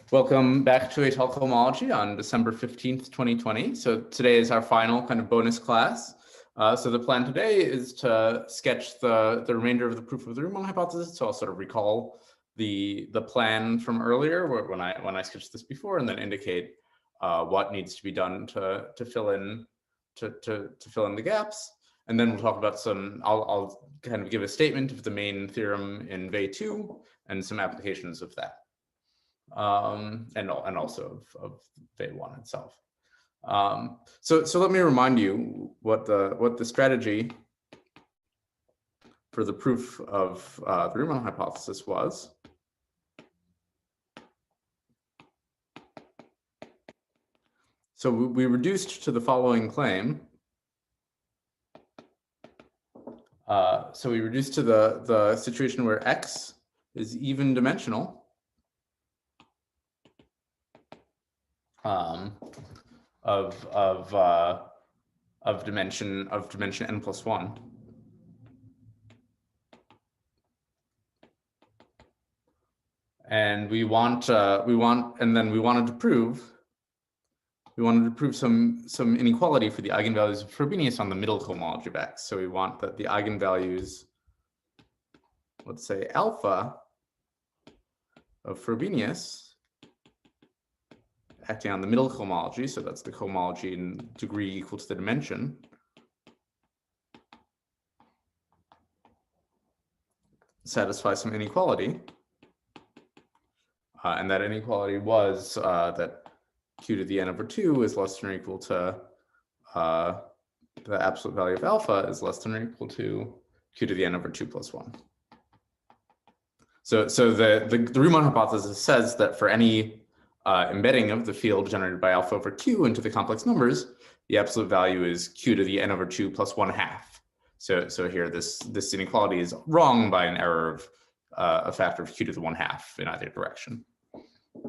Welcome back to Etale Cohomology on December 15th, 2020. So today is our final kind of bonus class. So the plan today is to sketch the remainder of the proof of the Riemann hypothesis. So I'll sort of recall the plan from earlier when I sketched this before, and then indicate what needs to be done to fill in the gaps. And then we'll talk about I'll kind of give a statement of the main theorem in Weil II and some applications of that. And also of Weil I itself. So let me remind you what the strategy for the proof of the Riemann hypothesis was. So we reduced to the following claim. So we reduced to the situation where X is even dimensional. Of dimension n plus 1. And we wanted to prove some inequality for the eigenvalues of Frobenius on the middle cohomology of X. So we want that the eigenvalues, let's say alpha of Frobenius, acting on the middle cohomology, so that's the cohomology in degree equal to the dimension, satisfy some inequality. And that inequality was that q to the n over 2 is less than or equal to the absolute value of alpha is less than or equal to q to the n over 2 plus 1. So the Riemann hypothesis says that for any embedding of the field generated by alpha over q into the complex numbers, the absolute value is q to the n over 2 plus 1/2. So here this inequality is wrong by an error of a factor of q to the 1/2 in either direction.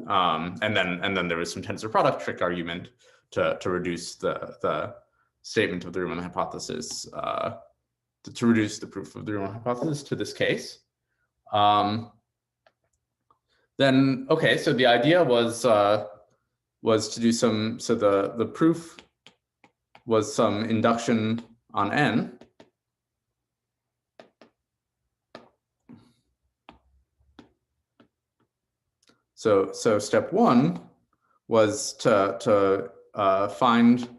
And then there was some tensor product trick argument to reduce the statement of the Riemann hypothesis to reduce the proof of the Riemann hypothesis to this case. Then, okay, so the idea was to do some, so the proof was some induction on n. So step one was to find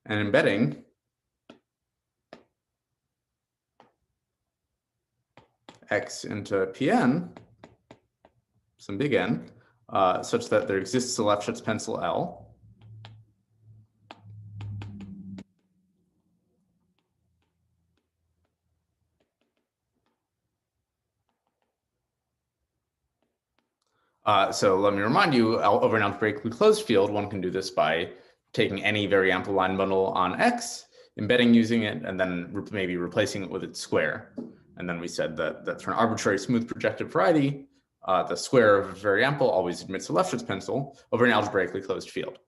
an embedding X into Pn, some big N, such that there exists a Lefschetz pencil L. So let me remind you, over an algebraically closed field, one can do this by taking any very ample line bundle on X, embedding using it, and then maybe replacing it with its square. And then we said that for an arbitrary smooth projective variety, the square of very ample always admits a Lefschetz pencil over an algebraically closed field.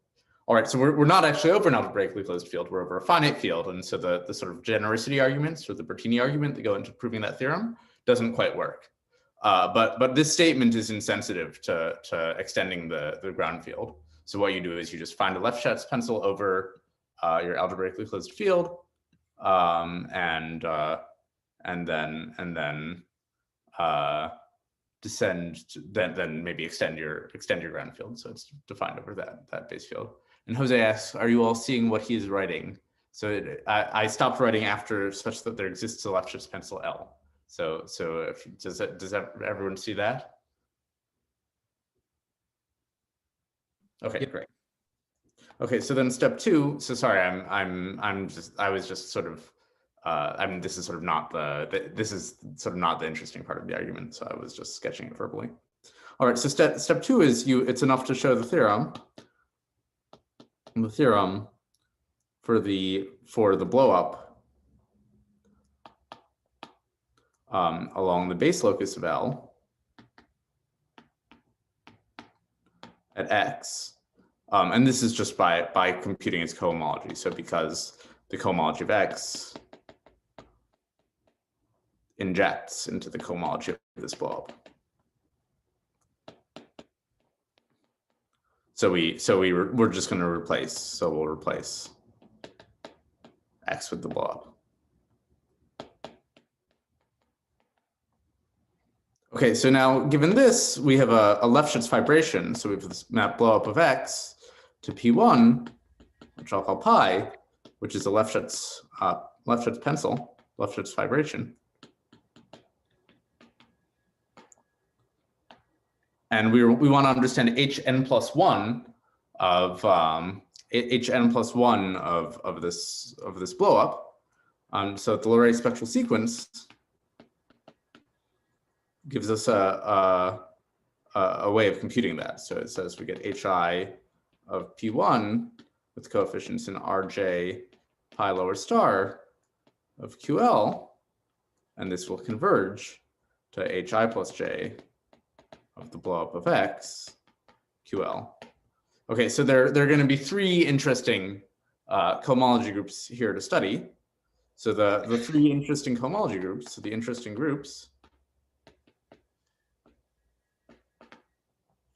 All right, so we're not actually over an algebraically closed field, we're over a finite field. And so the sort of genericity arguments or the Bertini argument that go into proving that theorem doesn't quite work. But this statement is insensitive to extending the ground field. So what you do is you just find a Lefschetz pencil over your algebraically closed field, and then descend, then maybe extend your ground field. So it's defined over that base field. And Jose asks, are you all seeing what he is writing? So I stopped writing after such that there exists a Lefschetz pencil L. So does everyone see that? Okay, yeah. Great. Okay, so then step two. So sorry, I was just sort of. I mean, this is sort of not the interesting part of the argument. So I was just sketching it verbally. All right. So step two is it's enough to show the theorem. The theorem for the blow up. Along the base locus of L at X. And this is just by computing its cohomology. So because the cohomology of X injects into the cohomology of this blow-up. we're just going to replace. So we'll replace X with the blow up. Okay, so now given this, we have a Lefschetz fibration. So we have this map blow up of X to P1, which I'll call pi, which is a Lefschetz pencil, Lefschetz fibration. And we want to understand Hn plus 1 of Hn plus 1 of this blow up. So the Leray spectral sequence gives us a way of computing that. So it says we get Hi of P1 with coefficients in Rj pi lower star of QL, and this will converge to Hi plus j of the blow up of X QL. Okay, so there are going to be three interesting cohomology groups here to study. So the three interesting cohomology groups, so the interesting groups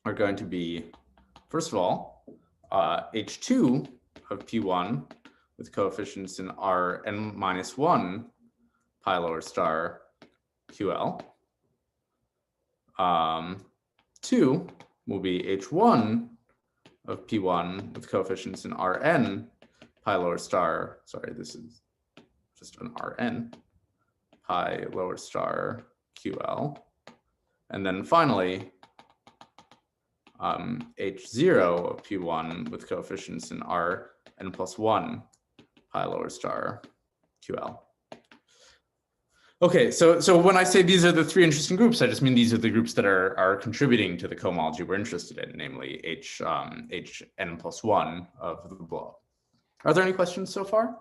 are going to be, first of all, H2 of P1 with coefficients in Rn minus 1 pi lower star QL. 2 will be H1 of P1 with coefficients in Rn pi lower star, sorry, this is just an Rn pi lower star QL. And then finally, H0 of P1 with coefficients in Rn plus 1 pi lower star QL. Okay, so when I say these are the three interesting groups, I just mean these are the groups that are contributing to the cohomology we're interested in, namely Hn plus 1 of the blow up. Are there any questions so far?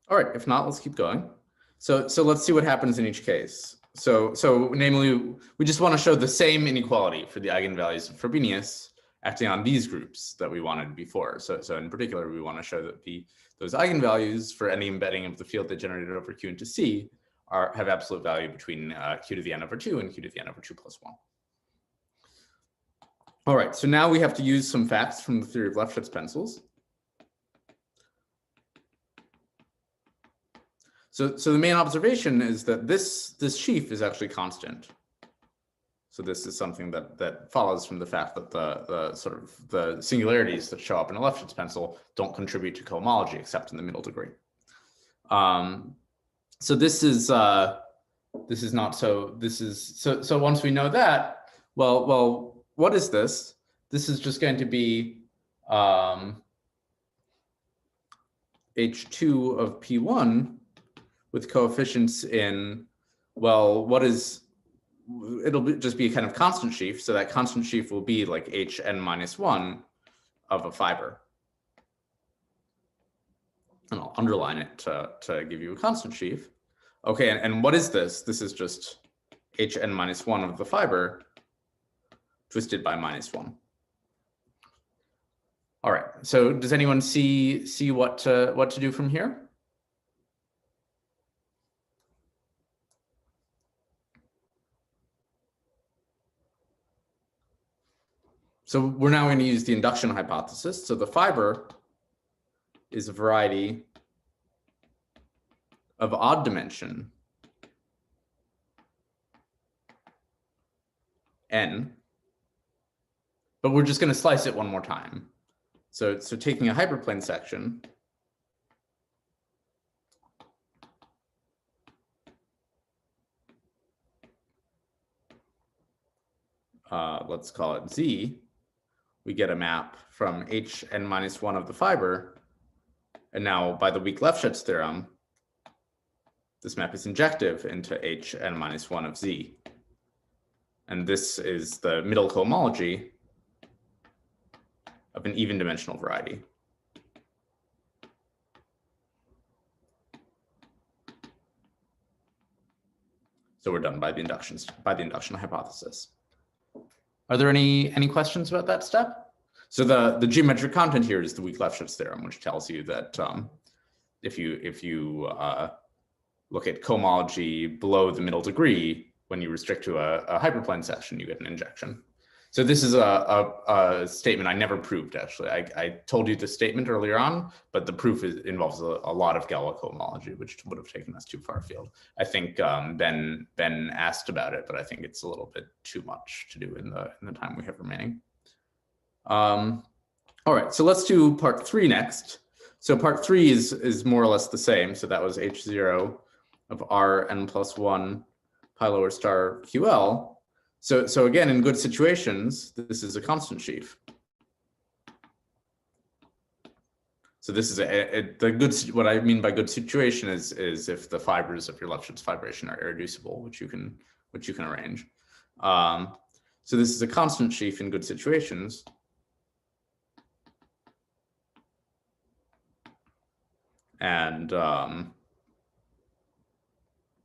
All right, if not, let's keep going. So let's see what happens in each case. So namely, we just want to show the same inequality for the eigenvalues of Frobenius acting on these groups that we wanted before. So in particular, we want to show that those eigenvalues for any embedding of the field they generated over Q into C have absolute value between Q to the n over 2 and Q to the n over 2 plus 1. All right, so now we have to use some facts from the theory of Lefschetz pencils. So the main observation is that this sheaf is actually constant. So this is something that follows from the fact that the singularities that show up in a Lefschetz pencil don't contribute to cohomology except in the middle degree. So this is not so. This is so once we know that, well, what is this? This is just going to be H2 of P1 with coefficients in, well, it'll just be a kind of constant sheaf. So that constant sheaf will be like Hn minus 1 of a fiber. And I'll underline it to give you a constant sheaf. Okay, and what is this? This is just Hn minus 1 of the fiber twisted by minus 1. All right, so does anyone see what to do from here? So we're now going to use the induction hypothesis. So the fiber is a variety of odd dimension n, but we're just going to slice it one more time. So taking a hyperplane section, let's call it Z, we get a map from Hn minus 1 of the fiber. And now by the weak Lefschetz theorem, this map is injective into Hn minus 1 of Z. And this is the middle cohomology of an even dimensional variety. So we're done by the induction hypothesis. Are there any questions about that step? So the geometric content here is the weak Lefschetz theorem, which tells you that if you look at cohomology below the middle degree, when you restrict to a hyperplane section, you get an injection. So this is a statement I never proved, actually. I told you the statement earlier on, but the proof involves a lot of Galois cohomology, which would have taken us too far afield. I think Ben asked about it, but I think it's a little bit too much to do in the time we have remaining. All right, so let's do part 3 next. So part 3 is more or less the same. So that was H0 of Rn plus 1 pi lower star QL. So again, in good situations, this is a constant sheaf. So this is the good. What I mean by good situation is if the fibers of your Lefschetz fibration are irreducible, which you can arrange. So this is a constant sheaf in good situations. And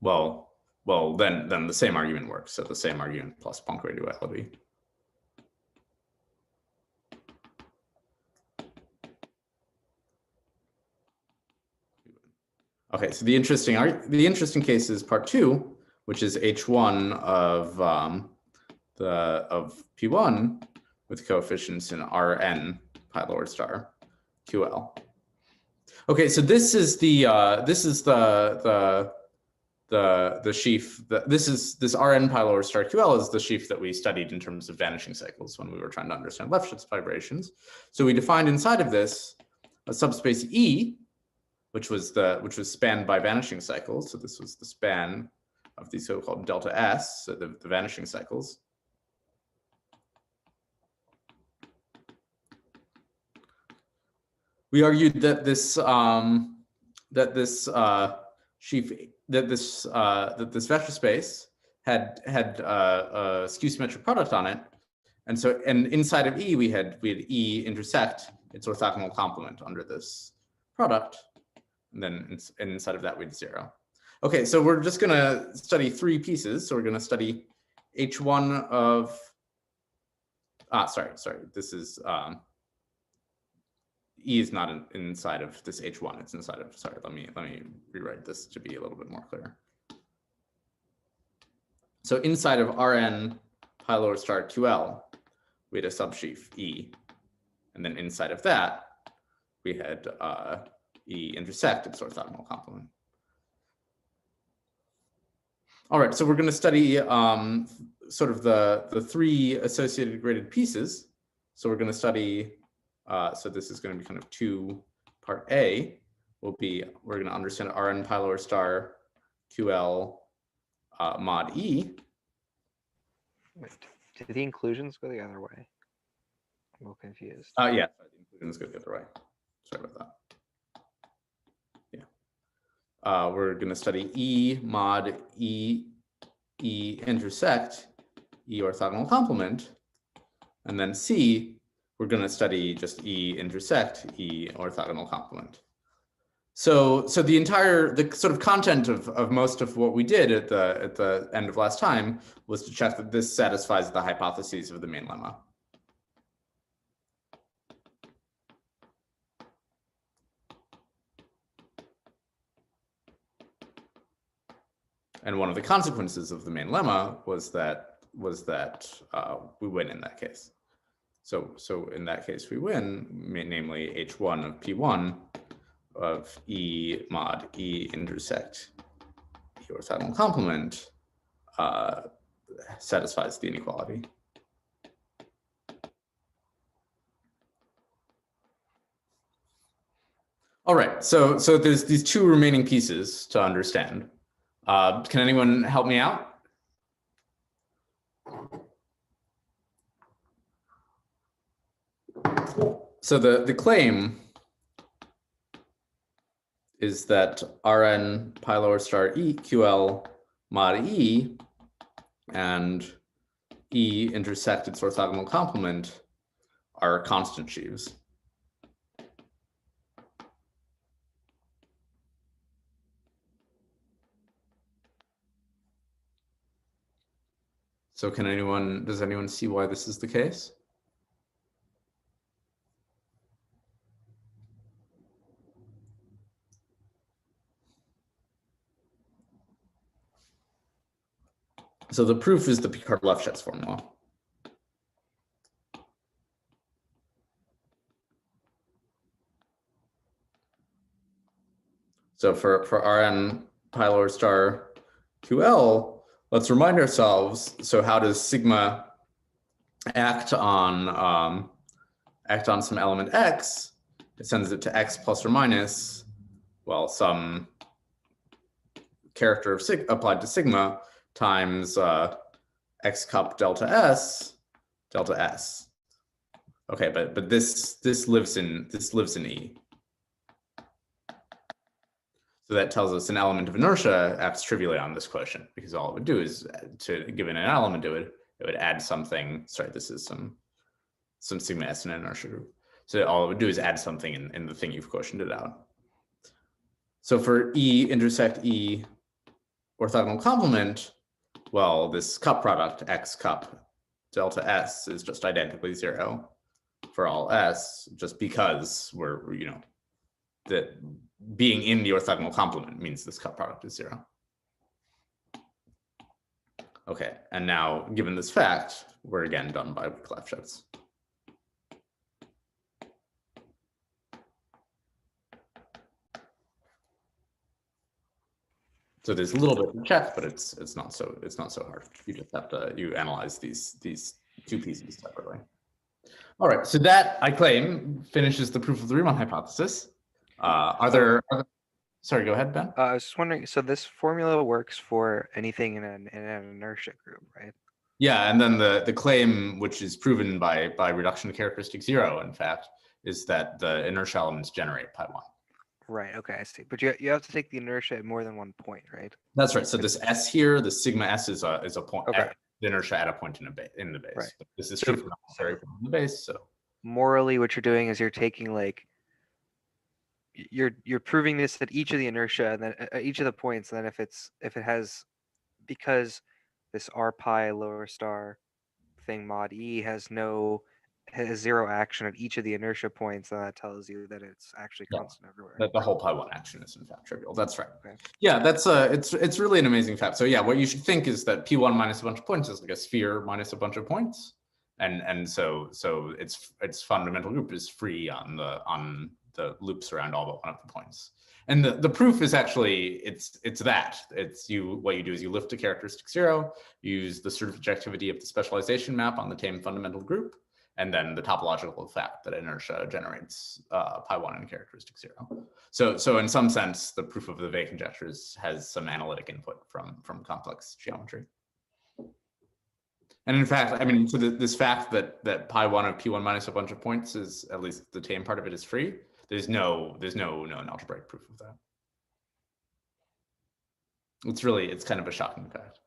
well, then the same argument works. So the same argument plus Poincare duality. Okay, so the interesting case is part 2, which is H1 of P1 with coefficients in Rn pi lower star QL. Okay, so this is the sheaf. This Rn pi lower star QL is the sheaf that we studied in terms of vanishing cycles when we were trying to understand Lefschetz fibrations. So we defined inside of this a subspace E, which was spanned by vanishing cycles. So this was the span of the so-called delta S, so the vanishing cycles. We argued that this vector space had a skew symmetric product on it, and inside of E we had E intersect its orthogonal complement under this product, and then inside of that we had 0. Okay, so we're just going to study 3 pieces. So we're going to study H1 of sorry. This is E is not inside of this H1. It's inside of, sorry, let me rewrite this to be a little bit more clear. So inside of Rn pi lower star QL, we had a subsheaf E. And then inside of that, we had E intersect its orthogonal complement. All right, so we're going to study sort of the 3 associated graded pieces. So we're going to study, so this is going to be kind of 2. Part A will be, we're going to understand Rn pi lower star QL mod E. Wait, did the inclusions go the other way? I'm a little confused. Yeah, the inclusions go the other way. Sorry about that. Yeah. We're going to study E mod E intersect E orthogonal complement. And then C, we're going to study just E intersect E orthogonal complement. So the sort of content of most of what we did at the end of last time was to check that this satisfies the hypotheses of the main lemma. And one of the consequences of the main lemma was that we win in that case. So in that case we win, namely H1 of P1 of E mod E intersect E orthogonal complement satisfies the inequality. All right, so there's these 2 remaining pieces to understand. Can anyone help me out? So the claim is that Rn pi lower star E QL mod E and E intersect its orthogonal complement are constant sheaves. So does anyone see why this is the case? So the proof is the Picard-Lefschetz formula. So for Rn pi lower star QL, let's remind ourselves, so how does sigma act on some element x? It sends it to x plus or minus, well, some character of applied to sigma times x cup delta s. Okay, but this lives in E. So that tells us an element of inertia acts trivially on this quotient, because all it would do is, to given an element to it, it would add something. Sorry, this is some sigma s in an inertia group. So all it would do is add something in the thing you've quotiented out. So for E intersect E orthogonal complement, well, this cup product, x cup delta s, is just identically 0 for all s, just because we're, that being in the orthogonal complement means this cup product is 0. Okay, and now given this fact, we're again done by Weil-Lefschetz. So there's a little bit to check, but it's not so hard. You just have to analyze these two pieces separately. All right, so that, I claim, finishes the proof of the Riemann hypothesis. Sorry, go ahead, Ben. I was just wondering, so this formula works for anything in an inertia group, right? Yeah, and then the claim, which is proven by reduction to characteristic 0, in fact, is that the inertia elements generate pi 1. Right, okay, I see. But you have to take the inertia at more than one point, right? That's right. So this S here, the sigma S is a point, Okay. The inertia at a point in the base. Right. But this is true for the the base. So morally, what you're doing is you're taking you're proving this at each of the inertia, and then at each of the points, and then if it has, because this r pi lower star thing mod E has 0 action at each of the inertia points, then that tells you that it's actually constant everywhere. That the whole pi 1 action is in fact trivial. That's right. Okay. Yeah, that's it's really an amazing fact. So yeah, what you should think is that P1 minus a bunch of points is like a sphere minus a bunch of points, and so its fundamental group is free on the loops around all but one of the points. And the proof is actually what you do is you lift a characteristic 0, use the certificativity of the specialization map on the tame fundamental group, and then the topological effect that inertia generates pi 1 in characteristic 0. So in some sense, the proof of the Weil conjectures has some analytic input from complex geometry. And in fact, I mean, so this fact that pi 1 of P1 minus a bunch of points is, at least the tame part of it, is free. There's no algebraic proof of that. It's kind of a shocking fact.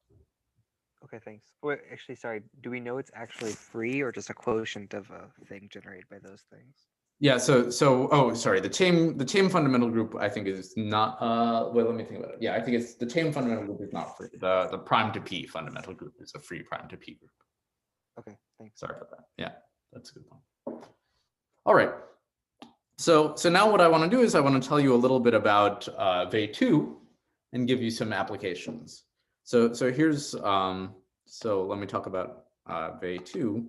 Okay, thanks. Wait, actually, sorry. Do we know it's actually free or just a quotient of a thing generated by those things? Yeah. So oh, sorry. The tame fundamental group, I think, is not. Well, let me think about it. Yeah, I think it's the tame fundamental group is not free. The prime to P fundamental group is a free prime to P group. Okay, thanks. Sorry about that. Yeah, that's a good point. All right. So now what I want to do is I want to tell you a little bit about Weil II and give you some applications. So here's so let me talk about Weil II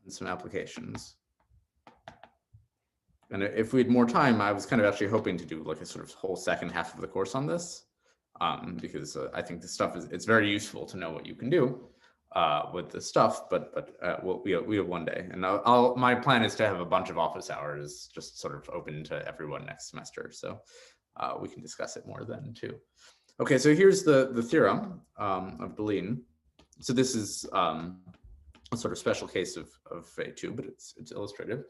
and some applications. And if we had more time, I was kind of actually hoping to do like a sort of whole second half of the course on this, because I think this stuff it's very useful to know what you can do with this stuff. But we have one day, and my plan is to have a bunch of office hours just sort of open to everyone next semester, so we can discuss it more then too. Okay, so here's the theorem of Deligne. So this is a sort of special case of Weil II, but it's illustrative.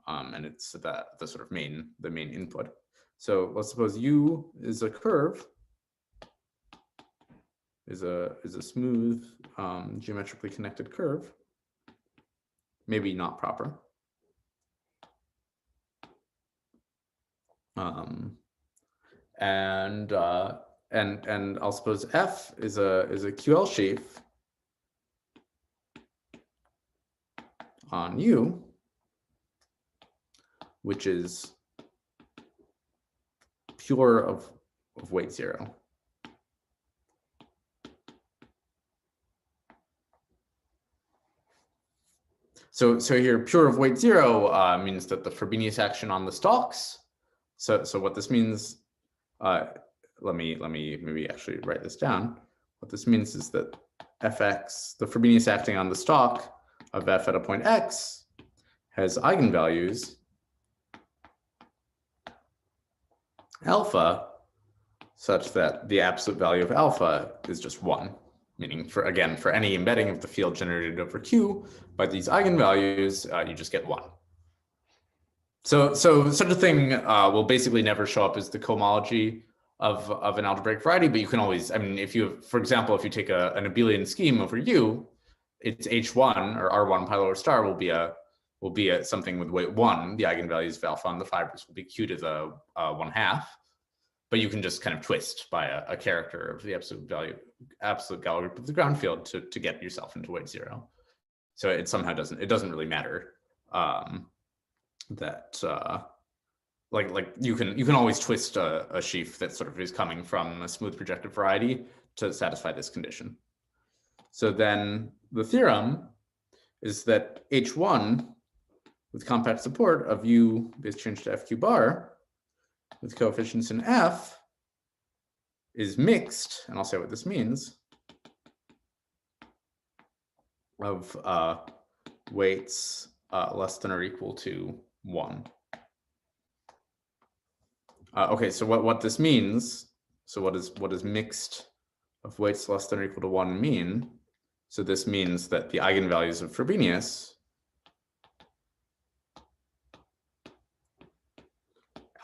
And it's the sort of main input. So let's suppose U is a curve, is a smooth geometrically connected curve, maybe not proper. And I'll suppose F is a QL sheaf on U, which is pure of weight 0. So here, pure of weight 0 means that the Frobenius action on the stalks. So what this means, let me maybe actually write this down. What this means is that fx, the Frobenius acting on the stalk of f at a point x, has eigenvalues alpha such that the absolute value of alpha is just 1. Meaning, for any embedding of the field generated over Q by these eigenvalues, you just get 1. So such a thing will basically never show up as the cohomology of an algebraic variety, but you can always, I mean, if you, for example, if you take an abelian scheme over U, its H1 or R1 pi lower star will be a something with weight 1. The eigenvalues of alpha on the fibers will be Q to the 1/2. But you can just kind of twist by a character of the absolute Galois group of the ground field to get yourself into weight 0. So it somehow doesn't really matter that like you can always twist a sheaf that sort of is coming from a smooth projective variety to satisfy this condition. So then the theorem is that H1 with compact support of U base change to FQ bar with coefficients in F is mixed, and I'll say what this means, of weights less than or equal to 1. Okay, so what this means, so what is mixed of weights less than or equal to 1 mean? So this means that the eigenvalues of Frobenius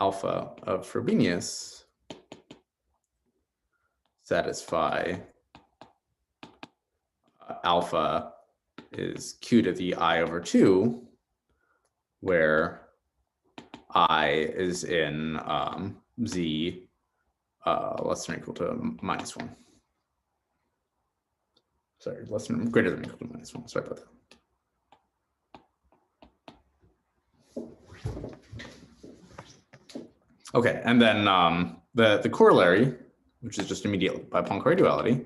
alpha of Frobenius satisfy alpha is Q to the I over 2, where I is in Z less than or equal to -1. Sorry, greater than or equal to -1. Sorry about that. Okay, and then the corollary, which is just immediate by Poincare duality,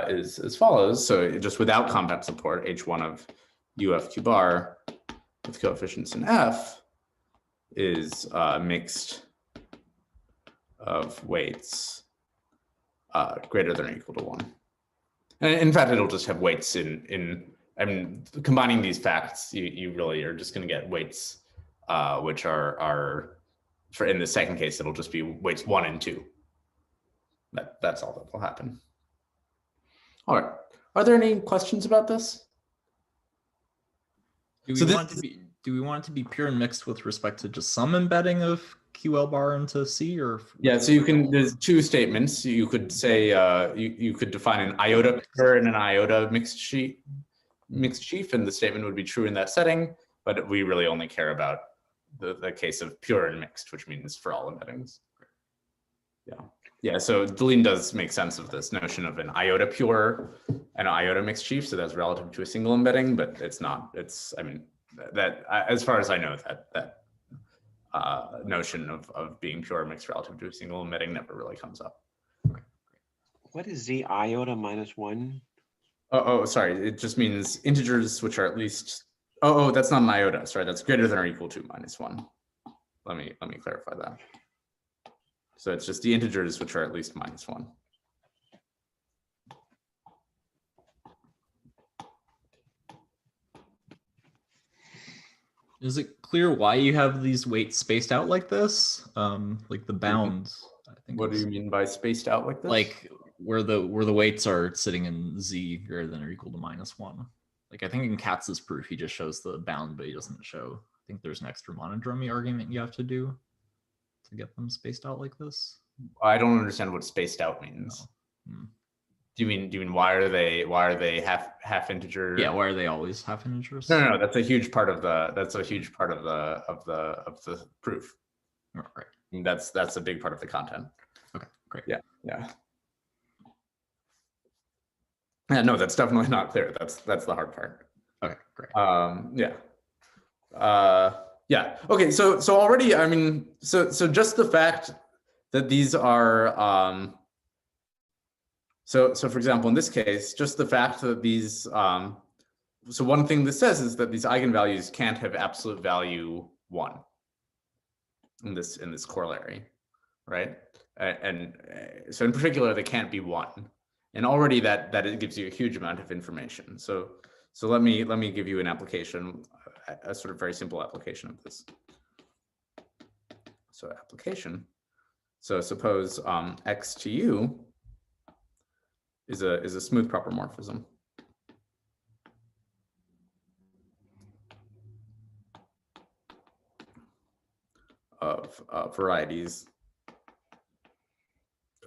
is as follows. So just without compact support, H1 of UFQ bar with coefficients in F is mixed of weights greater than or equal to 1. And in fact, it'll just have weights in I mean, combining these facts, you really are just going to get weights which are for in the second case, it'll just be weights 1 and 2. That's all that will happen. All right. Are there any questions about this? Do we want it to be pure and mixed with respect to just some embedding of QL bar into C, or? Yeah, so there's two statements. You could say you could define an iota pure and an iota mixed sheaf, and the statement would be true in that setting, but we really only care about the case of pure and mixed, which means for all embeddings. Yeah, so Deligne does make sense of this notion of an iota pure and an iota mixed sheaf, so that's relative to a single embedding, but it's not, I mean, that as far as I know, that notion of being pure or mixed relative to a single embedding never really comes up. What is Z iota -1? Oh, sorry, it just means integers which are at least, oh, that's not an iota, sorry, that's greater than or equal to -1. Let me clarify that. So it's just the integers which are at least -1. Is it clear why you have these weights spaced out like this? Like the bounds, I think. What do you mean by spaced out like this? Like where the weights are sitting in Z greater than or equal to -1. Like I think in Katz's proof, he just shows the bound, but he doesn't show. I think there's an extra monodromy argument you have to do to get them spaced out like this. I don't understand what spaced out means. No. Do you mean why are they half integer? Yeah, why are they always half integers? No, that's a huge part of the proof. Oh, right. And that's a big part of the content. Okay, great. Yeah. Yeah, no, that's definitely not clear. That's the hard part. Okay, great. Yeah. Okay, so already, I mean, so just the fact that these are so for example, in this case, just the fact that these so one thing this says is that these eigenvalues can't have absolute value 1 in this corollary, right? And so in particular, they can't be 1. And already that it gives you a huge amount of information. So let me give you an application, a sort of very simple application of this. So application. So suppose x to u is a smooth proper morphism. Of varieties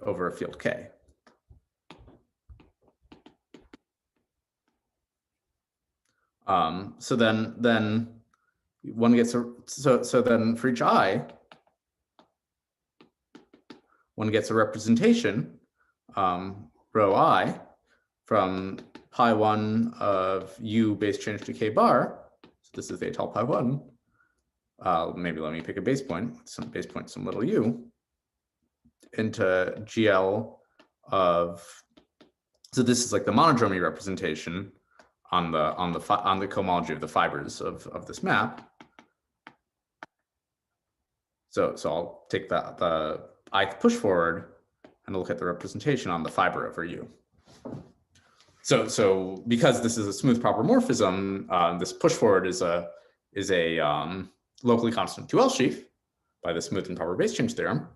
over a field K. So then one gets so then for each I, one gets a representation rho I from pi1 of u base change to k bar. So this is the Etale pi1. Maybe let me pick a base point, some little u, into GL of, so this is like the monodromy representation on the cohomology of the fibers of this map. So I'll take the ith push forward and look at the representation on the fiber over u. So because this is a smooth proper morphism, this push forward is a locally constant QL sheaf by the smooth and proper base change theorem,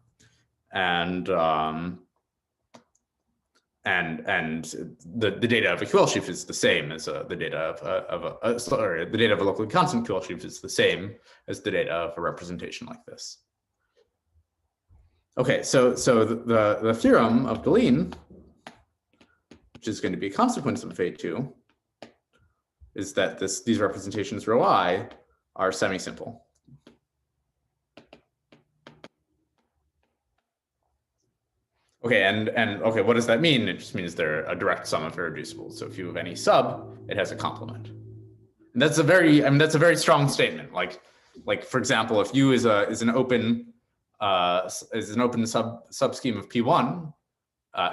and the data of a QL sheaf is the same as the data of a locally constant QL sheaf is the same as the data of a representation like this. Okay, so the theorem of Deligne, which is going to be a consequence of Weil II, is that these representations rho I are semi-simple. Okay, and okay, what does that mean? It just means they're a direct sum of irreducibles. So if you have any sub, it has a complement. And that's a very strong statement. Like for example, if U is an open sub scheme of P1,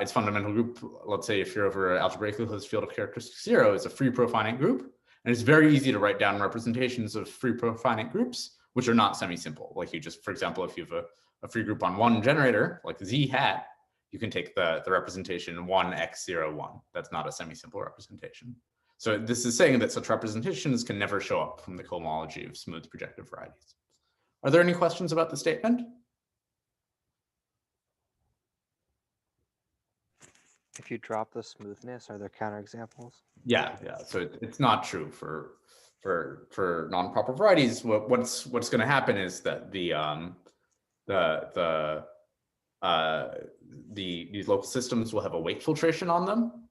its fundamental group, let's say if you're over an algebraically closed field of characteristic 0, is a free profinite group. And it's very easy to write down representations of free profinite groups, which are not semi-simple. Like you just, for example, if you have a free group on one generator, like Z hat, you can take the representation 1x01. That's not a semi-simple representation. So this is saying that such representations can never show up from the cohomology of smooth projective varieties. Are there any questions about the statement? If you drop the smoothness, are there counterexamples? Yeah. So it's not true for non-proper varieties. What's going to happen is that these local systems will have a weight filtration on them,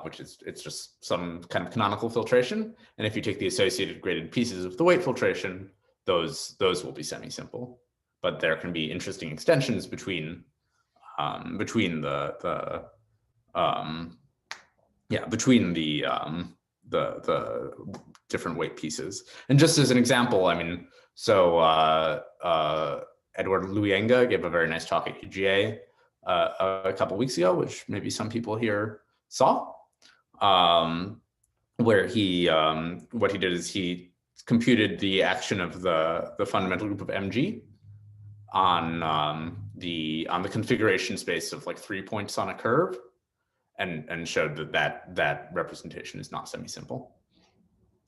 it's just some kind of canonical filtration. And if you take the associated graded pieces of the weight filtration, those will be semi-simple. But there can be interesting extensions between the different weight pieces. And just as an example, I mean, so Edward Luyenga gave a very nice talk at UGA a couple weeks ago, which maybe some people here saw, where he what he did is he computed the action of the fundamental group of MG on the configuration space of like 3 points on a curve, and showed that representation is not semi-simple.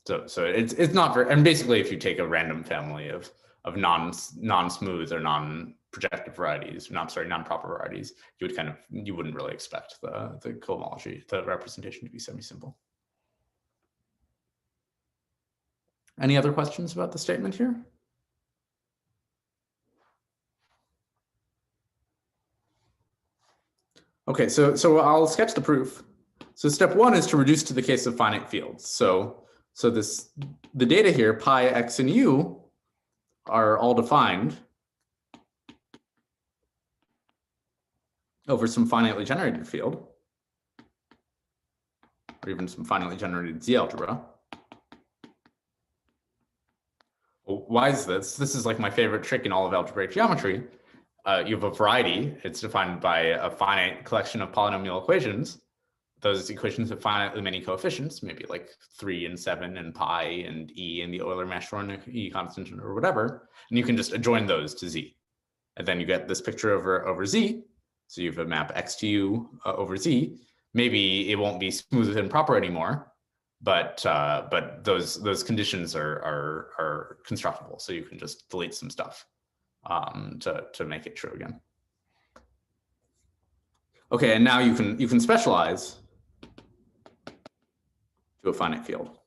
So it's not very, and basically if you take a random family of non-smooth or non-projective varieties, non-proper varieties, you wouldn't really expect the cohomology, the representation to be semi-simple. Any other questions about the statement here? Okay, so I'll sketch the proof. So step one is to reduce to the case of finite fields. So the data here, pi, x, and u, are all defined over some finitely generated field, or even some finitely generated Z algebra. Well, why is this? This is like my favorite trick in all of algebraic geometry. You have a variety. It's defined by a finite collection of polynomial equations. those equations have finitely many coefficients, maybe like 3 and 7 and pi and e and the Euler mesh or an e constant or whatever, and you can just adjoin those to z. And then you get this picture over z. So you have a map x to u over z. Maybe it won't be smooth and proper anymore, but those conditions are constructible. So you can just delete some stuff to make it true again. Okay, and now you can specialize to a finite field.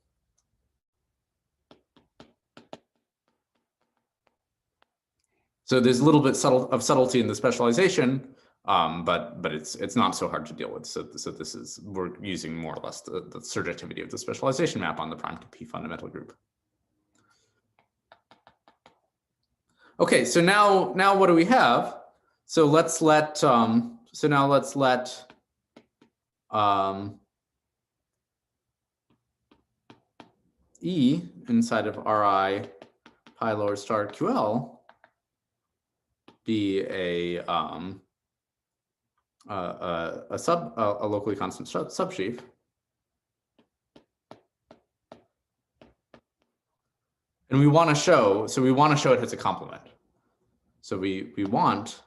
So there's a little bit of subtlety in the specialization, but it's not so hard to deal with. So this is, we're using more or less the surjectivity of the specialization map on the prime to P fundamental group. Okay, so now what do we have? So let's let E inside of Ri pi lower star QL be a locally constant subsheaf. And we want to show, it has a complement. So we want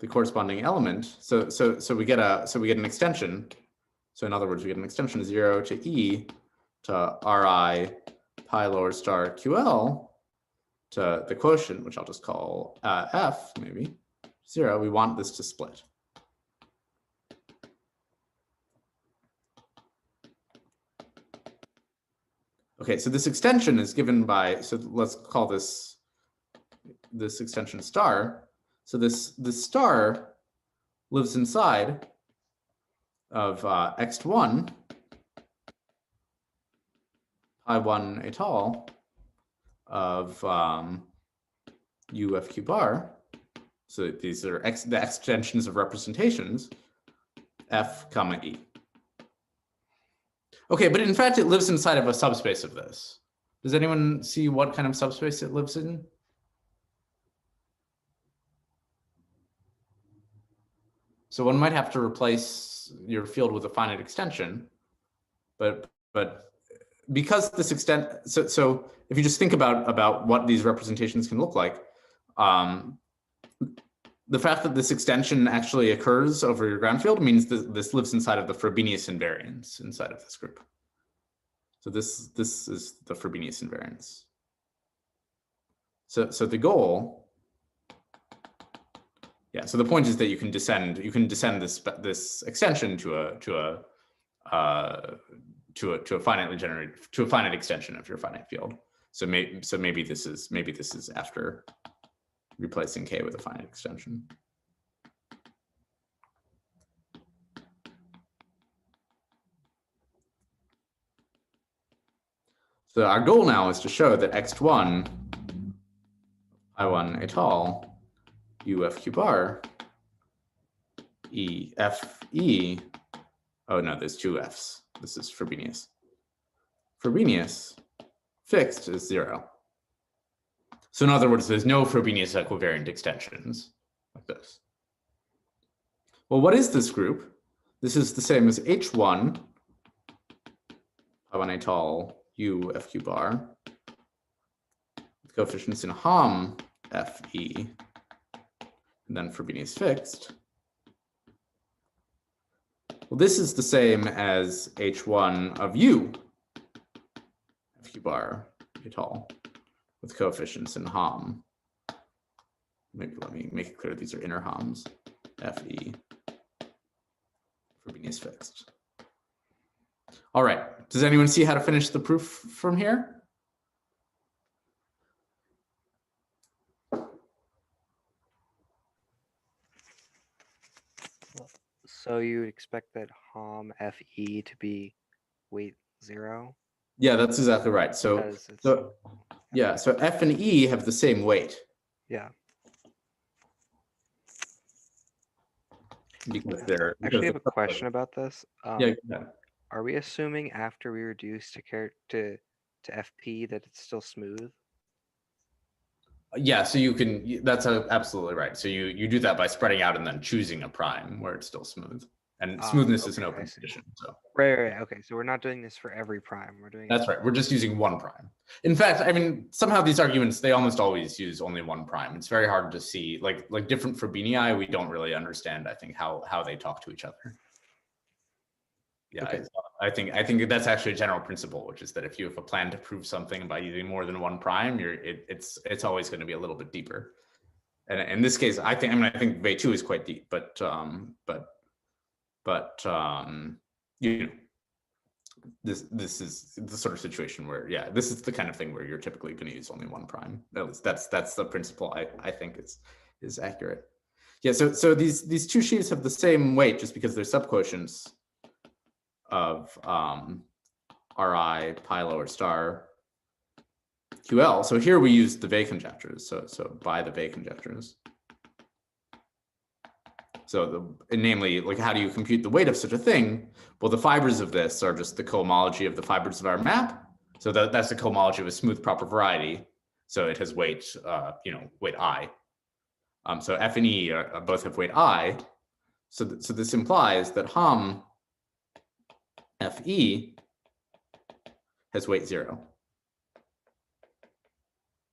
the corresponding element. So we get an extension. So in other words, we get an extension 0 to E to Ri pi lower star QL to the quotient, which I'll just call F, maybe 0. We want this to split. Okay, so this extension is given by, so let's call this extension star. So this star lives inside of x1 pi 1 etale of u f q bar. So these are the extensions of representations f comma e. Okay, but in fact, it lives inside of a subspace of this. Does anyone see what kind of subspace it lives in? So one might have to replace your field with a finite extension, but because this extent, so if you just think about what these representations can look like, the fact that this extension actually occurs over your ground field means that this lives inside of the Frobenius invariance inside of this group. So this is the Frobenius invariance. So the goal, yeah. So the point is that you can descend this extension to a finite extension of your finite field. So maybe this is after replacing K with a finite extension. So our goal now is to show that x1 I1 etale u f q bar e f e. Oh no, there's two f's. This is Frobenius. Frobenius fixed is 0. So in other words, there's no Frobenius equivariant extensions like this. Well, what is this group? This is the same as H1 pi 1 etale u f q bar with coefficients in Hom f e, and then Frobenius fixed. Well, this is the same as H1 of u f q bar etale with coefficients in Hom. Maybe let me make it clear these are inner Homs, f e, Frobenius fixed. All right, does anyone see how to finish the proof from here? So you would expect that Hom FE to be weight 0? Yeah, that's exactly right. So F and E have the same weight. Yeah. Because they're Actually, I have a question about this. Yeah. Are we assuming after we reduce to FP that it's still smooth? Yeah, so you can, that's absolutely right. So you do that by spreading out and then choosing a prime where it's still smooth. And smoothness is an Okay, I open see. condition. So Right. Okay, so we're not doing this for every prime. We're doing that's it. right. We're just using one prime. In fact, I mean, somehow these arguments, they almost always use only one prime. It's very hard to see, like different Frobinii, we don't really understand, I think, how they talk to each other. Yeah, Okay. I think that's actually a general principle, which is that if you have a plan to prove something by using more than one prime, it's always going to be a little bit deeper. And in this case, I think Weil II is quite deep, but you know, this is the sort of situation where, yeah, this is the kind of thing where you're typically going to use only one prime. At least that's the principle I think is accurate. Yeah, so these two sheaves have the same weight just because they're subquotients of Ri pi lower star QL. So here we use the Weil conjectures. So by the Weil conjectures. So namely, like, how do you compute the weight of such a thing? Well, the fibers of this are just the cohomology of the fibers of our map. So that's the cohomology of a smooth proper variety. So it has weight, weight I. So F and E both have weight I. So this implies that Hom Fe has weight 0.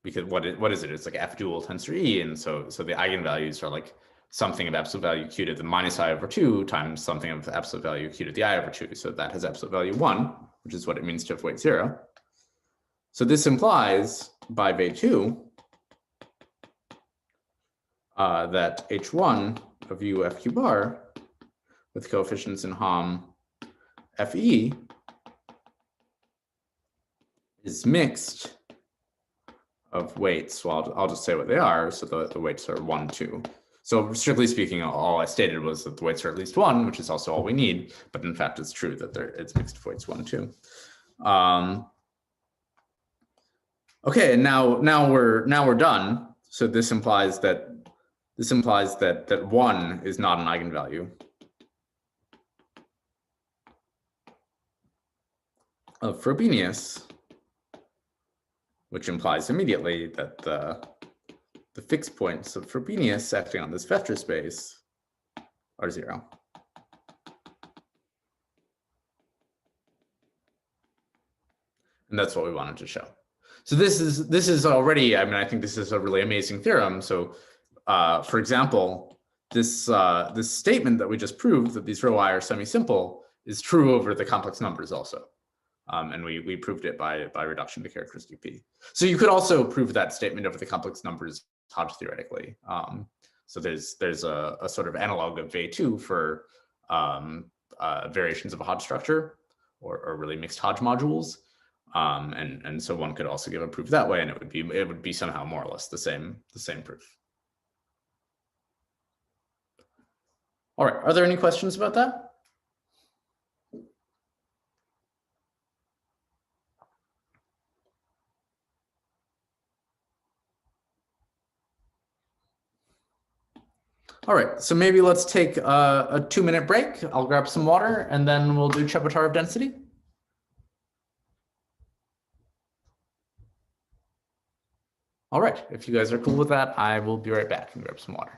Because what is it? It's like F dual tensor E, and so the eigenvalues are like something of absolute value q to the minus I over 2 times something of absolute value q to the I over 2. So that has absolute value 1, which is what it means to have weight 0. So this implies by Weil II that H1 of U FQ bar with coefficients in Hom Fe is mixed of weights. Well, I'll just say what they are. So the weights are 1, 2. So strictly speaking, all I stated was that the weights are at least 1, which is also all we need. But in fact, it's true that it's mixed of weights 1, 2. Okay, and now we're done. So this implies that 1 is not an eigenvalue of Frobenius, which implies immediately that the fixed points of Frobenius acting on this vector space are 0. And that's what we wanted to show. So this is already, I think this is a really amazing theorem. So for example, this statement that we just proved, that these rho I are semi-simple, is true over the complex numbers also. And we proved it by reduction to characteristic P. So you could also prove that statement over the complex numbers Hodge theoretically. So there's a sort of analog of Weil II for variations of a Hodge structure or really mixed Hodge modules. And so one could also give a proof that way, and it would be somehow more or less the same proof. All right, are there any questions about that? All right, so maybe let's take a 2-minute break. I'll grab some water, and then we'll do Chebotarev density. All right, if you guys are cool with that, I will be right back and grab some water.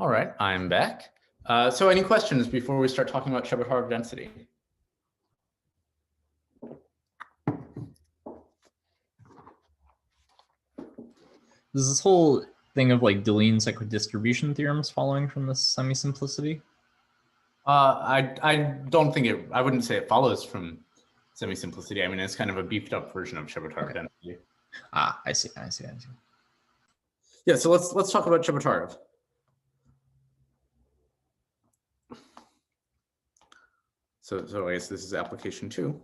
All right, I'm back. So any questions before we start talking about Chebotarev density? Does this whole thing of like Deline's equidistribution theorems following from this semisimplicity? I don't think it, I wouldn't say it follows from semisimplicity. I mean, it's kind of a beefed up version of Chebotarev density. Ah, I see. Yeah, so let's talk about Chebotarev. So I guess this is application 2.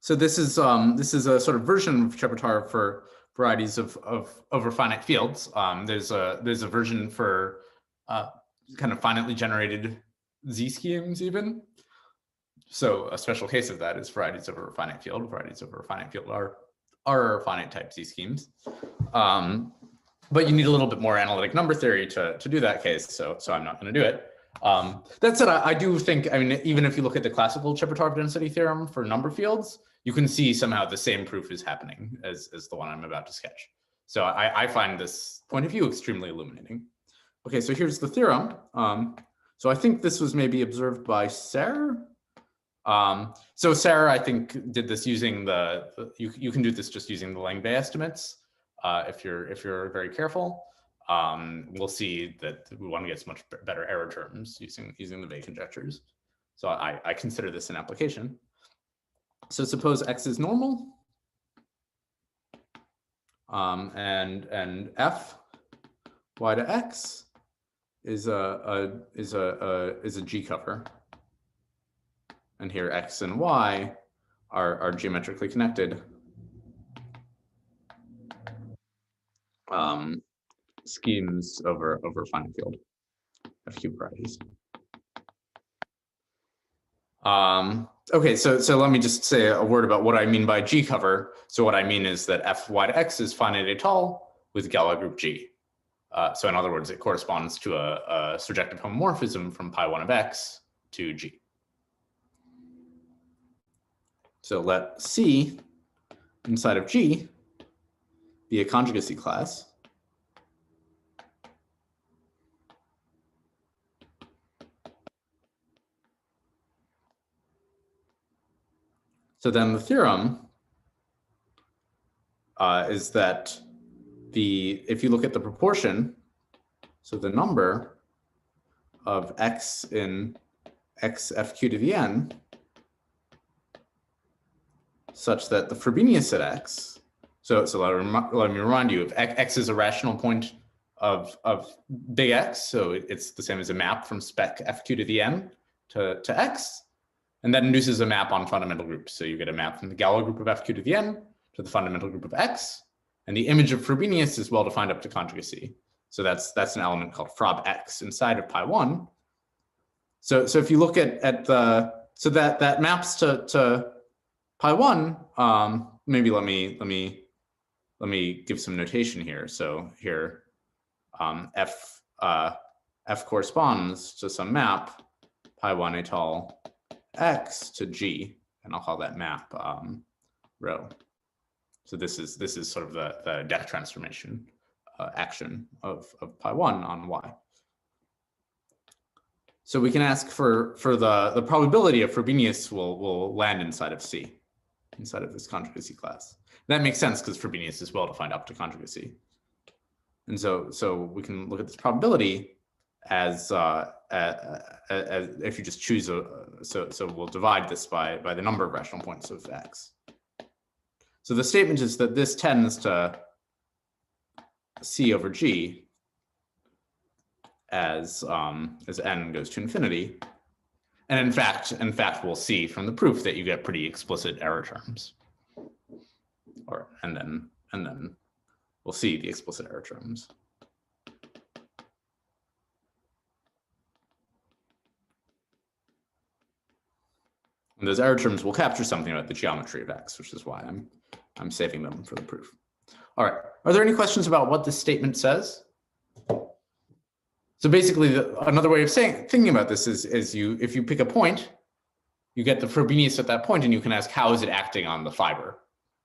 So this is a sort of version of Chebotarev for varieties of over finite fields. There's a version for kind of finitely generated Z schemes even. So a special case of that is varieties over a finite field. Varieties over a finite field are finite type Z schemes. But you need a little bit more analytic number theory to do that case. So I'm not going to do it. That said, I do think, I mean, even if you look at the classical Chebotarev density theorem for number fields, you can see somehow the same proof is happening as the one I'm about to sketch. So I find this point of view extremely illuminating. Okay, so here's the theorem. So I think this was maybe observed by Serre. So Serre, I think, did this using you can do this just using the Langbae estimates. If you're very careful, we'll see that one gets much better error terms using the Weil conjectures. So I consider this an application. So suppose X is normal, and F Y to X is a G cover, and here X and Y are geometrically connected. Schemes over finite field of cube varieties. Okay, so let me just say a word about what I mean by G cover. So what I mean is that F Y to X is finite Etale with Galois group G. So in other words, it corresponds to a surjective homomorphism from pi1 of X to G. So let C inside of G be a conjugacy class. So then the theorem is that if you look at the proportion, so the number of X in X FQ to the N, such that the Frobenius at X, so let me remind you, if X is a rational point of big X, so it's the same as a map from spec FQ to the N to X, and that induces a map on fundamental groups. So you get a map from the Galois group of FQ to the N to the fundamental group of X, and the image of Frobenius is well defined up to conjugacy. So that's an element called Frob X inside of pi1. So if you look at the, so that maps to pi1. Maybe let me give some notation here. So here, F corresponds to some map pi1 Etale X to G, and I'll call that map rho. So this is sort of the deck transformation action of pi1 on Y. So we can ask for the probability of Frobenius will land inside of C, inside of this conjugacy class. That makes sense because Frobenius is well defined up to conjugacy. And so we can look at this probability as if you just choose so we'll divide this by the number of rational points of X. So the statement is that this tends to C over G as n goes to infinity. And in fact, we'll see from the proof that you get pretty explicit error terms. And then we'll see the explicit error terms. And those error terms will capture something about the geometry of X, which is why I'm saving them for the proof. All right, are there any questions about what this statement says? So basically, another way of thinking about this is if you pick a point, you get the Frobenius at that point, and you can ask how is it acting on the fiber.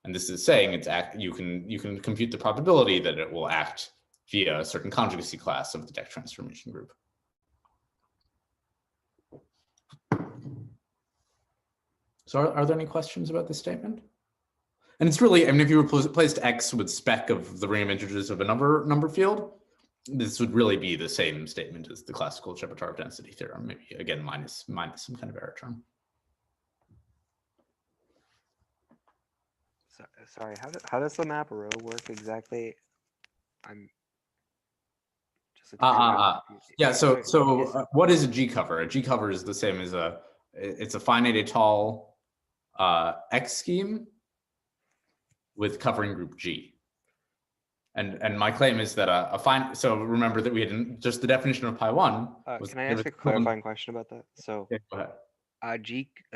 And this is saying you can compute the probability that it will act via a certain conjugacy class of the deck transformation group. So are there any questions about this statement? And it's really, I mean, if you replaced X with spec of the random integers of a number field, this would really be the same statement as the classical Chebotarev density theorem, maybe again minus some kind of error term. So, sorry, how does the map row work exactly? I'm just yeah. So what is a G cover? A G cover is the same as it's a finite Etale X scheme with covering group G. And my claim is that so remember that we had just the definition of pi1. Can I ask a clarifying question about that? So yeah, go ahead. A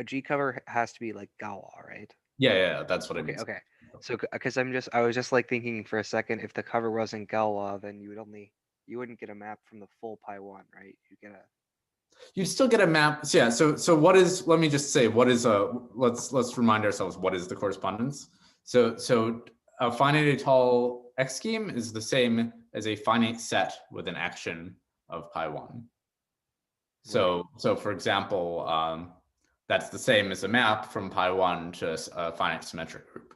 G cover has to be like Galois, right? Yeah, that's what it means. Okay. So because I was just like thinking for a second, if the cover wasn't Galois, then you wouldn't get a map from the full pi1, right? You'd still get a map. So yeah. So what is? Let me just say what is a. Let's remind ourselves what is the correspondence. So a finite Etale X scheme is the same as a finite set with an action of pi1. So for example, that's the same as a map from pi1 to a finite symmetric group,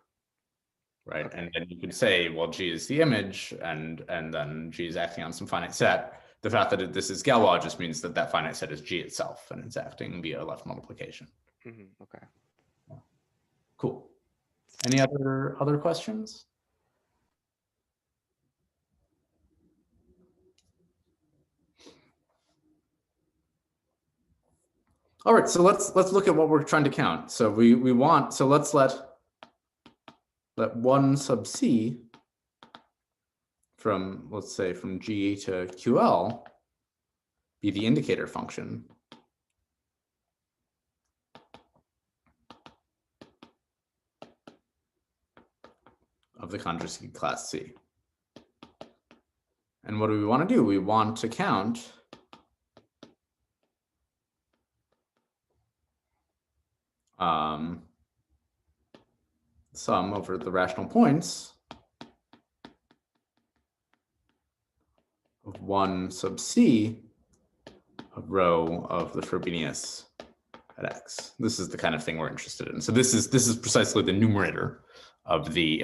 right? Okay. And then you could say, well, G is the image, and then G is acting on some finite set. The fact that this is Galois just means that that finite set is G itself, and it's acting via left multiplication. Okay. Yeah. Cool. Any other questions? All right, so let's look at what we're trying to count. So let's let 1 sub c from, let's say, from G to QL be the indicator function of the conjugacy class C. And what do we want to do? We want to count sum over the rational points of 1 sub c of rho of the Frobenius at X. This is the kind of thing we're interested in. So this is precisely the numerator of the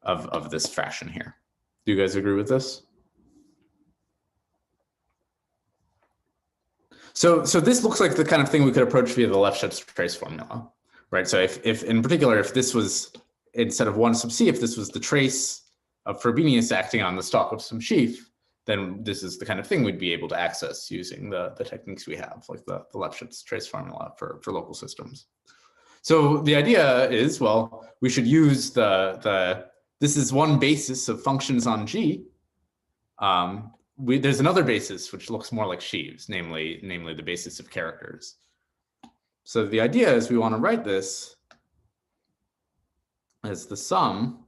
of this fraction here. Do you guys agree with this? So this looks like the kind of thing we could approach via the Lefschetz trace formula, right? So if in particular, if this was, instead of 1 sub c, if this was the trace of Frobenius acting on the stalk of some sheaf, then this is the kind of thing we'd be able to access using the techniques we have, like the Lefschetz trace formula for local systems. So the idea is, well, we should use this is one basis of functions on G. There's another basis which looks more like sheaves, namely the basis of characters. So the idea is we want to write this as the sum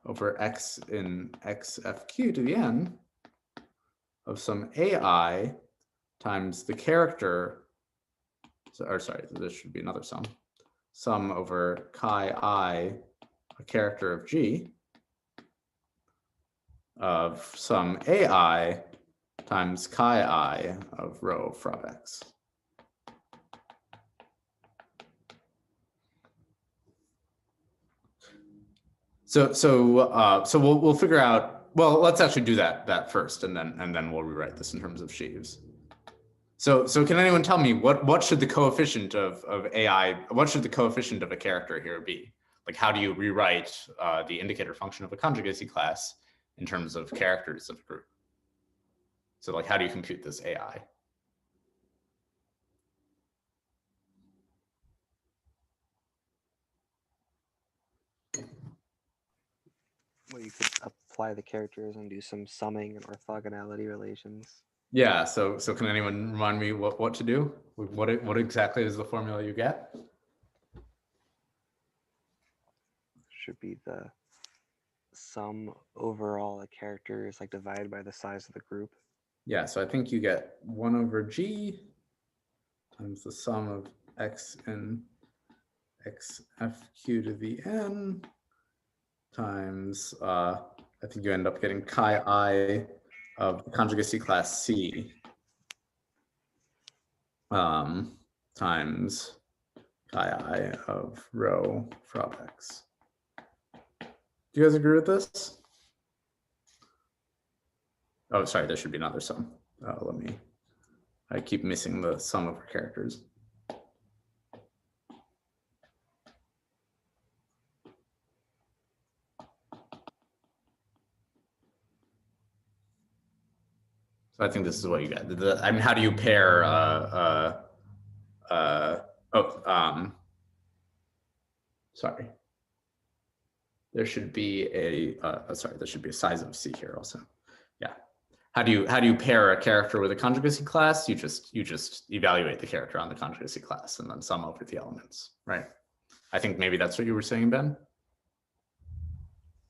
over X in XFQ to the n of some AI times the character, or sorry, this should be another sum over chi I, a character of G, of some AI times chi I of rho of Frob X. So we'll figure out. Well, let's actually do that first, and then we'll rewrite this in terms of sheaves. So can anyone tell me what should the coefficient of AI, what should the coefficient of a character here be? Like, how do you rewrite the indicator function of a conjugacy class in terms of characters of a group? So like, how do you compute this AI? Well, you could apply the characters and do some summing and orthogonality relations. Yeah, so can anyone remind me what to do? What exactly is the formula you get? Should be the sum over all the characters, like divided by the size of the group. Yeah, so I think you get 1 over G times the sum of x in x fq to the n times, I think you end up getting chi of the conjugacy class C times chi of rho from x. Do you guys agree with this? Oh, sorry, there should be another sum. I keep missing the sum of our characters. So I think this is what you got. I mean, how do you pair? Sorry. There should be there should be a size of C here also. Yeah. How do you pair a character with a conjugacy class? You just evaluate the character on the conjugacy class and then sum over the elements, right? I think maybe that's what you were saying, Ben.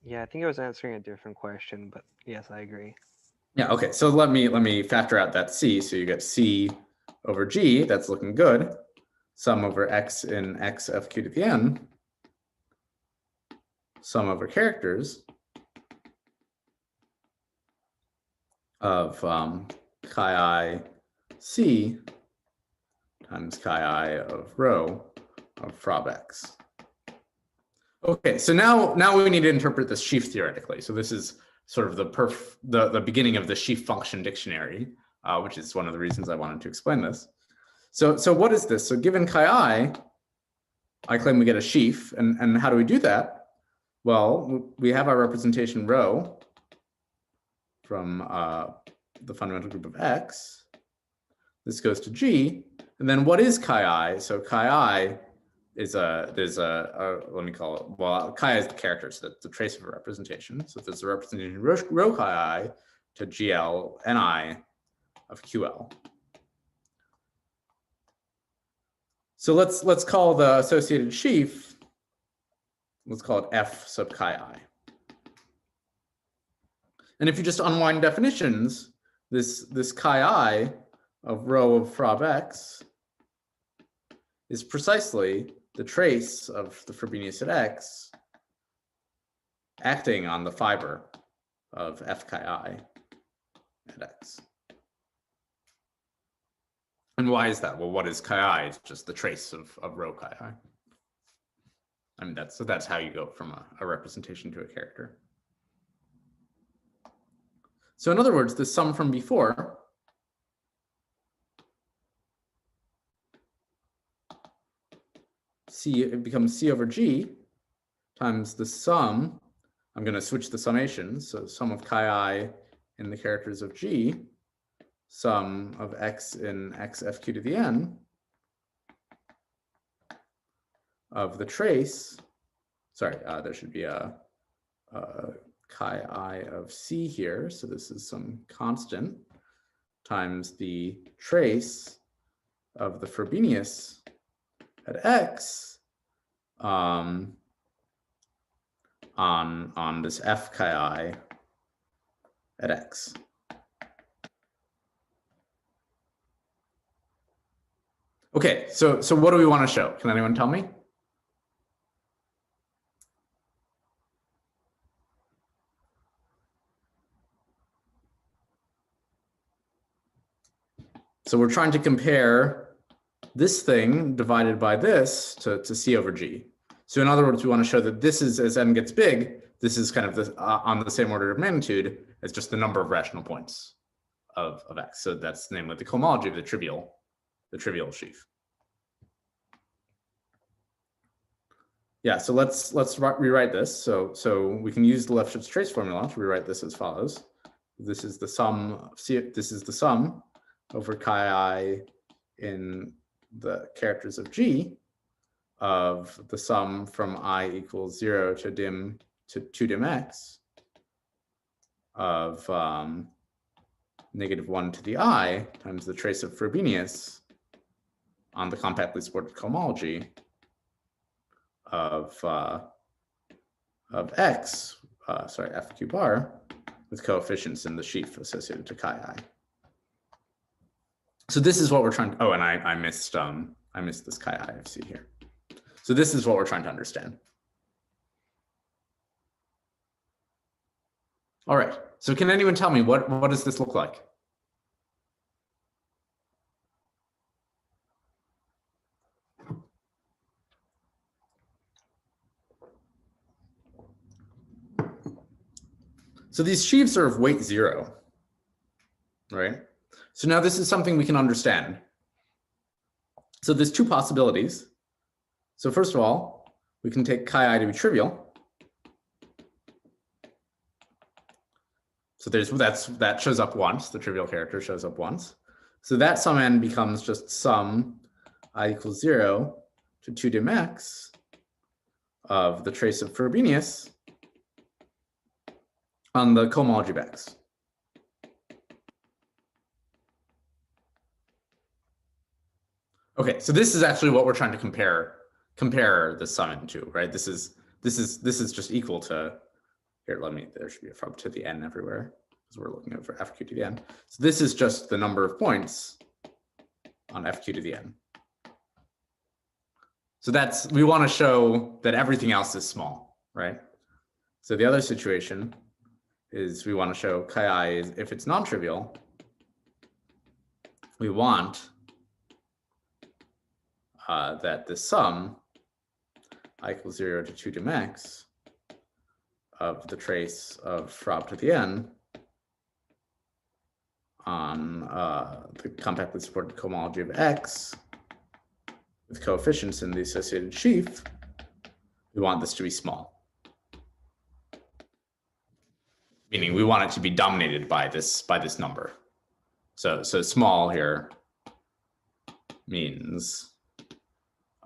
Yeah, I think I was answering a different question, but yes, I agree. Yeah, okay, so let me factor out that C. So you get C over G, that's looking good. Sum over X in X fq to the n. Sum over characters of chi I C times chi I of rho of frob X. Okay, so now we need to interpret this sheaf theoretically. So this is sort of the beginning of the sheaf function dictionary, which is one of the reasons I wanted to explain this. So what is this? So given chi I claim we get a sheaf, and how do we do that? Well, we have our representation rho from the fundamental group of X. This goes to G, and then what is chi I? So chi I is let me call it, well, chi I is the character, so that's the trace of a representation. So there's a representation rho chi I to GL Ni of QL. So let's call the associated sheaf, let's call it F sub chi I. And if you just unwind definitions, this chi I of rho of frob X is precisely the trace of the Frobenius at X acting on the fiber of F chi I at X. And why is that? Well, what is chi I? It's just the trace of rho chi I. I mean, that's how you go from a representation to a character. So in other words, the sum from before it becomes C over G times the sum. I'm going to switch the summations. So sum of chi I in the characters of G, sum of X in X fq to the n of the trace. Sorry, there should be a chi I of C here. So this is some constant times the trace of the Frobenius at X on this F chi I at X. Okay, so what do we want to show? Can anyone tell me? So we're trying to compare this thing divided by this to C over G. So in other words, we want to show that this is, as n gets big, this is kind of on the same order of magnitude as just the number of rational points of X. So that's namely the cohomology of the trivial sheaf. Yeah, so let's rewrite this. So we can use the Lefschetz trace formula to rewrite this as follows. This is the sum. This is the sum over chi I in the characters of G of the sum from I equals 0 to 2 dim X of -1 to the I times the trace of Frobenius on the compactly supported cohomology of X, FQ bar, with coefficients in the sheaf associated to chi I. So this is what we're trying to, oh, and I missed I missed this chi I of C here. So this is what we're trying to understand. All right, so can anyone tell me what does this look like? So these sheaves are of weight 0, right? So now this is something we can understand. So there's two possibilities. So first of all, we can take chi I to be trivial. So that shows up once, the trivial character shows up once. So that sum n becomes just sum I equals 0 to 2 dim x of the trace of Frobenius on the cohomology of X. Okay, so this is actually what we're trying to compare the sum into, right? This is just equal to, here, there should be a from to the n everywhere because we're looking over fq to the n. So this is just the number of points on fq to the n. So we want to show that everything else is small, right? So the other situation is we want to show chi I is, if it's non-trivial, we want that the sum I equals 0 to 2 dim x of the trace of Frob to the n on the compactly supported cohomology of X with coefficients in the associated sheaf, we want this to be small. Meaning we want it to be dominated by this number. So small here means,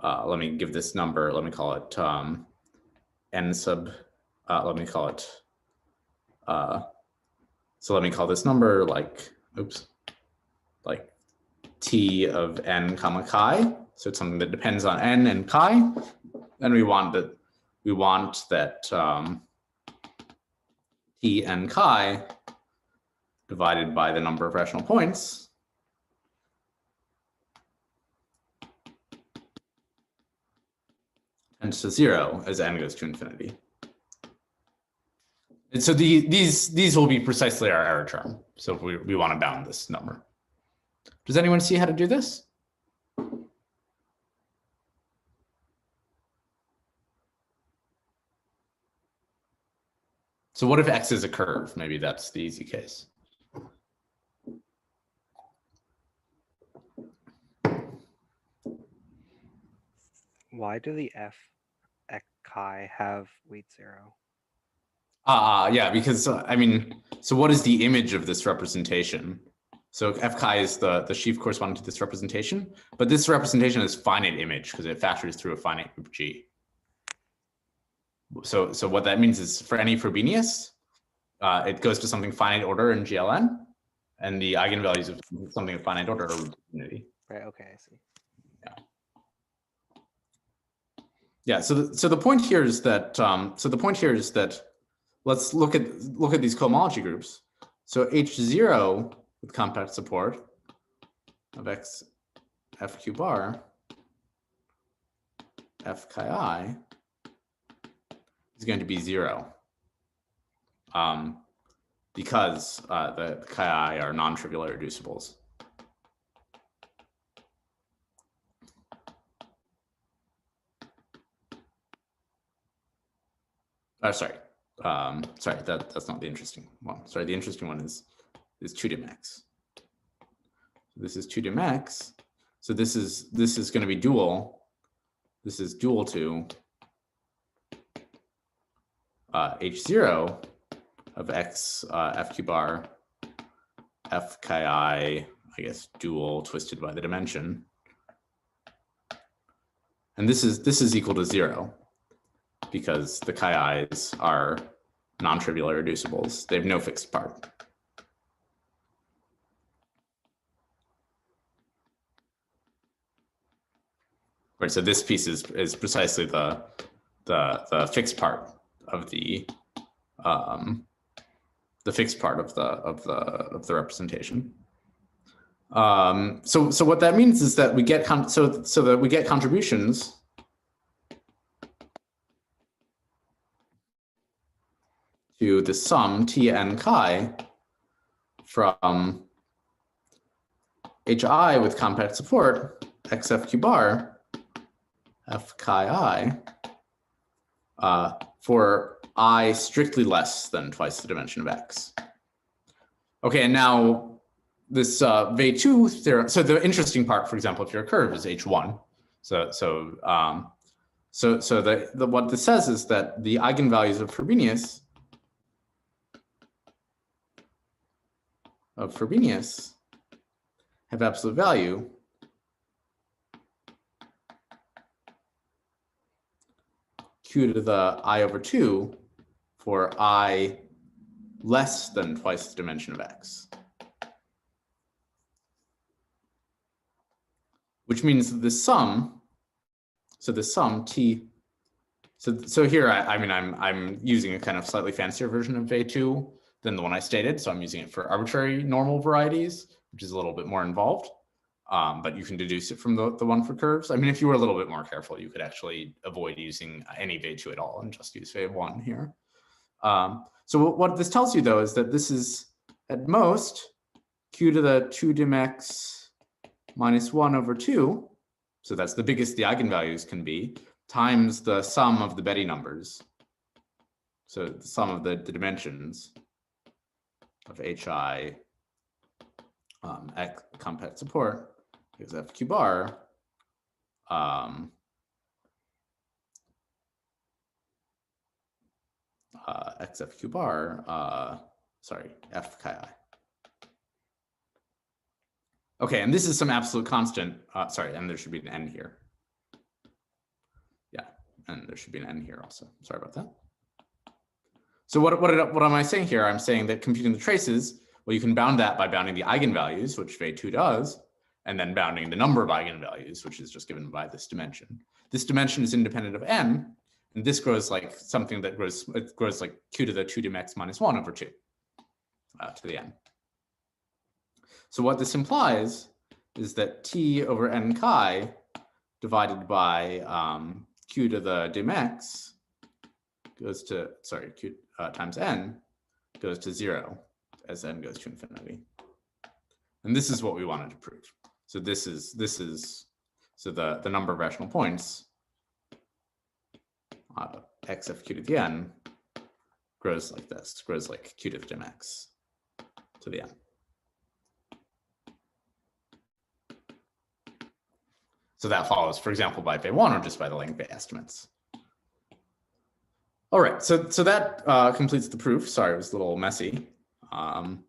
let me give this number, let me call it n sub, let me call it, so let me call this number like t of n comma chi. So it's something that depends on n and chi. And we want that t n chi divided by the number of rational points tends to 0 as n goes to infinity. And so these will be precisely our error term. So if we want to bound this number. Does anyone see how to do this? So what if x is a curve? Maybe that's the easy case. Why do the f chi have weight 0? Yeah, because I mean, so what is the image of this representation? So f chi is the sheaf corresponding to this representation, but this representation is finite image because it factors through a finite group G. So what that means is for any Frobenius, it goes to something finite order in GLN, and the eigenvalues of something of finite order are infinity. Right. Okay, I see. Yeah. Yeah. So the point here is that let's look at these cohomology groups. So H0 with compact support of X FQ bar F chi I is going to be 0. Because the chi I are non-trivial irreducibles. Sorry, that's not the interesting one. Sorry, the interesting one is 2 dim x. This is 2 dim x. So this is going to be dual. This is dual to H0 of X FQ bar F chi I guess dual twisted by the dimension. And this is equal to 0 because the chi I's are non-trivial irreducibles. They have no fixed part. Right, so this piece is precisely the fixed part of the fixed part of the representation. So what that means is that we get we get contributions to the sum Tn chi from hi with compact support xfq bar f chi I for I strictly less than twice the dimension of x. Okay, and now this Weil II theorem. So the interesting part, for example, if your curve is h1, what this says is that the eigenvalues of Frobenius have absolute value q to the I over 2 for I less than twice the dimension of x. Which means that the sum, T, so here I'm using a kind of slightly fancier version of Weil II than the one I stated. So I'm using it for arbitrary normal varieties, which is a little bit more involved. But you can deduce it from the one for curves. I mean, if you were a little bit more careful, you could actually avoid using any Weil II at all and just use Weil I here. So what this tells you, though, is that this is at most q to the 2 dim x minus 1 over 2. So that's the biggest the eigenvalues can be, times the sum of the Betti numbers. So the sum of the dimensions of hi x compact support is fq bar xfq bar, sorry, f chi I. Okay, and this is some absolute constant. Sorry, and there should be an n here. Yeah, and there should be an n here also. Sorry about that. So what am I saying here? I'm saying that computing the traces, well, you can bound that by bounding the eigenvalues, which Weil II does, and then bounding the number of eigenvalues, which is just given by this dimension. This dimension is independent of n, and this grows like something that grows like q to the 2 dim x minus 1 over 2 to the n. So what this implies is that T over n chi divided by q to the dim x goes to, sorry, q times n goes to 0 as n goes to infinity. And this is what we wanted to prove. So this is so the number of rational points xf q to the n grows like this, grows like q to the dim x to the n. So that follows, for example, by Weil I or just by the length estimates. All right, so that completes the proof. Sorry, it was a little messy. But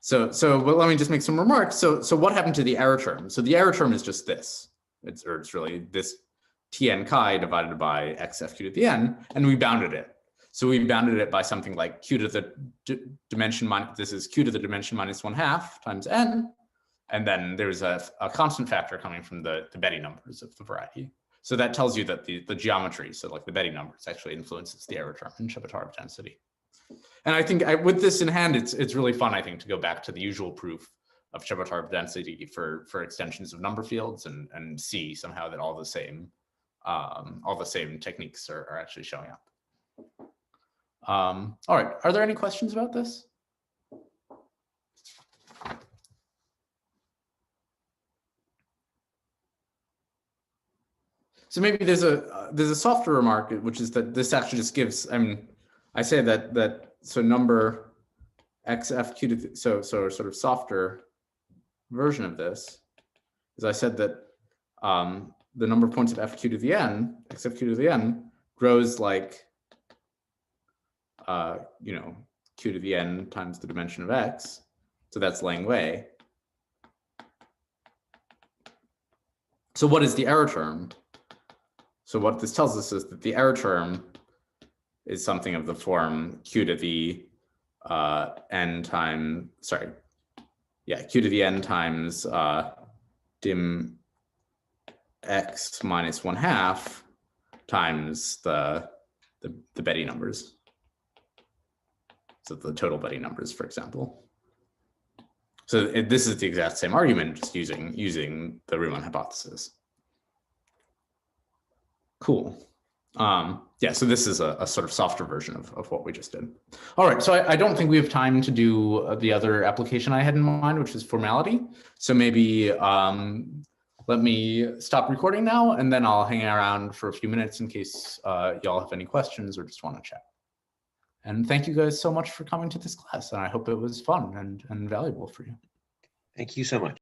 let me just make some remarks. So what happened to the error term? So the error term is just this. It's really this Tn chi divided by xf q to the n, and we bounded it. So we bounded it by something like q to the dimension this is q to the dimension minus 1/2 times n. And then there's a constant factor coming from the Betti numbers of the variety. So that tells you that the geometry, so like the Betti numbers, actually influences the error term in Chebotarev density. And I think with this in hand, it's really fun, I think, to go back to the usual proof of Chebotarev density for extensions of number fields and see somehow that all the same techniques are actually showing up. All right, are there any questions about this? So maybe there's a softer remark, which is that this actually just gives. I mean, I say that so number xf q to so sort of softer version of this is I said that the number of points of f q to the n, xf q to the n, grows like q to the n times the dimension of x. So that's Langway. So what is the error term? So what this tells us is that the error term is something of the form q to the n times, sorry, yeah, q to the n times dim x minus 1/2 times the Betti numbers. So the total Betti numbers, for example. So this is the exact same argument, just using the Riemann hypothesis. Cool. Yeah, so this is a sort of softer version of what we just did. All right, so I don't think we have time to do the other application I had in mind, which is formality. So maybe let me stop recording now, and then I'll hang around for a few minutes in case y'all have any questions or just want to chat. And thank you guys so much for coming to this class, and I hope it was fun and valuable for you. Thank you so much.